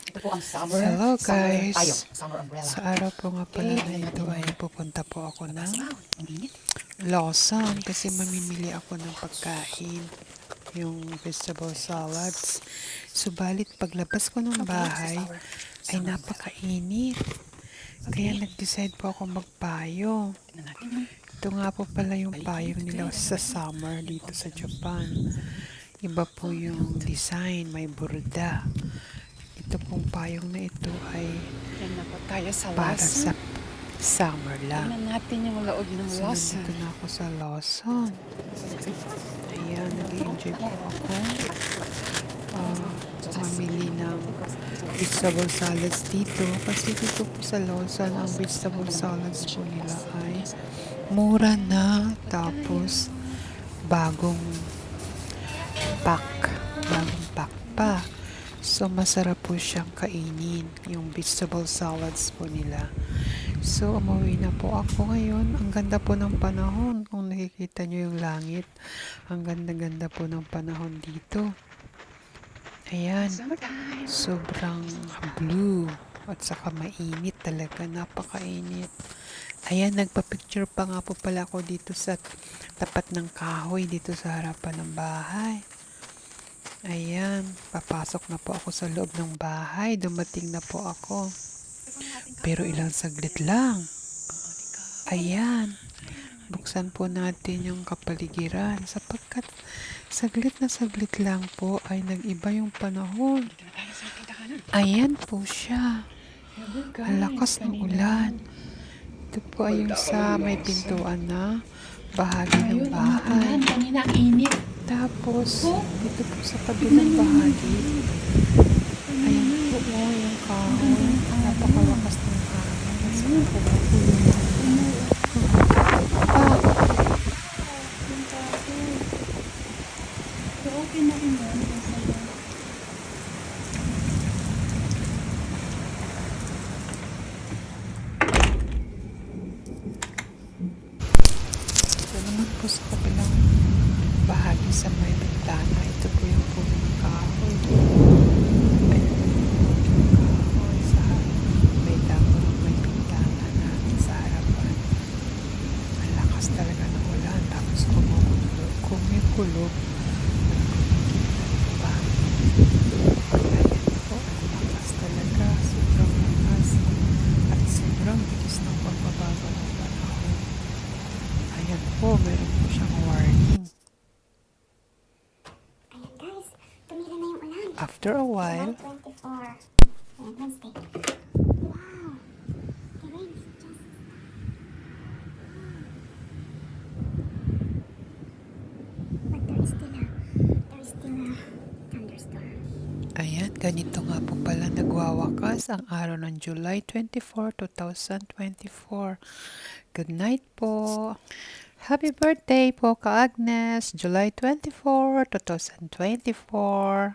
Ito po ang summer, Hello summer payong, guys! summer umbrella. Sa araw po nga pala Okay, na tingnan ito natin ay yung pupunta po ako ng labas. Wow, ang init. Lawson kasi mamimili ako ng pagkain, yung vegetable salads. Subalit paglabas ko ng Okay, this is bahay our ay summer umbrella. napakainit. Kaya Okay, nag-decide po ako magpayong. tingnan natin yung Ito nga po pala yung paligid. payong Okay, nila then sa ready. summer Yan po dito ang sa salamin. Japan. Iba po yung design, may burda. Ito pong payong na ito ay Yan na po tayo sa para sa Lawson. summer lang. Tingnan natin yung loob ng So, Lawson. nandito na ako sa Lawson. Ayan, nag-enjoy po ako. Mamili ng vegetable salads dito. Kasi dito po sa Lawson, ang vegetable salads po nila ay mura na. Tapos, bagong pack. Bagong pack pa. So, masarap po siyang kainin. Yung vegetable salads po nila. So, umuwi na po ako ngayon. Ang ganda po ng panahon. Kung nakikita nyo yung langit, ang ganda-ganda po ng panahon dito. Ayan, sobrang blue. At saka mainit talaga. Napakainit. Ayan, nagpa-picture pa nga po pala ako dito sa tapat ng kahoy dito sa harapan ng bahay. Ayan, papasok na po ako sa loob ng bahay. Dumating na po ako. Pero ilang saglit lang. Ayan, buksan po natin yung kapaligiran sapagkat saglit na saglit lang po ay nag-iba yung panahon. Ayan po siya. Ang lakas ng ulan. Ito po ay yung sa may pintuan na bahagi ng bahay. Kanina ang init. Tapos, dito po sa kabilang bahagi, ayan po yung kahoy. Napakalakas ng hangin. Nasa Okay na rin yun. ito naman po sa kabilang bahagi sa may bintana. Ito po yung puno ng kahoy. Ayan yung kahoy sa may damo ng may bintana namin sa harapan. Ang lakas talaga ng ulan. Tapos kumukulog. Ayan po, ang lakas talaga. Sobrang lakas. At sobrang bilis ng pagbabago ng panahon. Ayan po, meron po siyang warning. Ayan guys, tumira na yung ulan. After a while, July 24. Ayan, Wednesday. Wow! The rain is just... But there is still a thunderstorm. ayan, ganito nga po pala nagwawakas ang araw ng July 24, 2024. Good night po. Happy birthday po ka Agnes, July 24, 2024.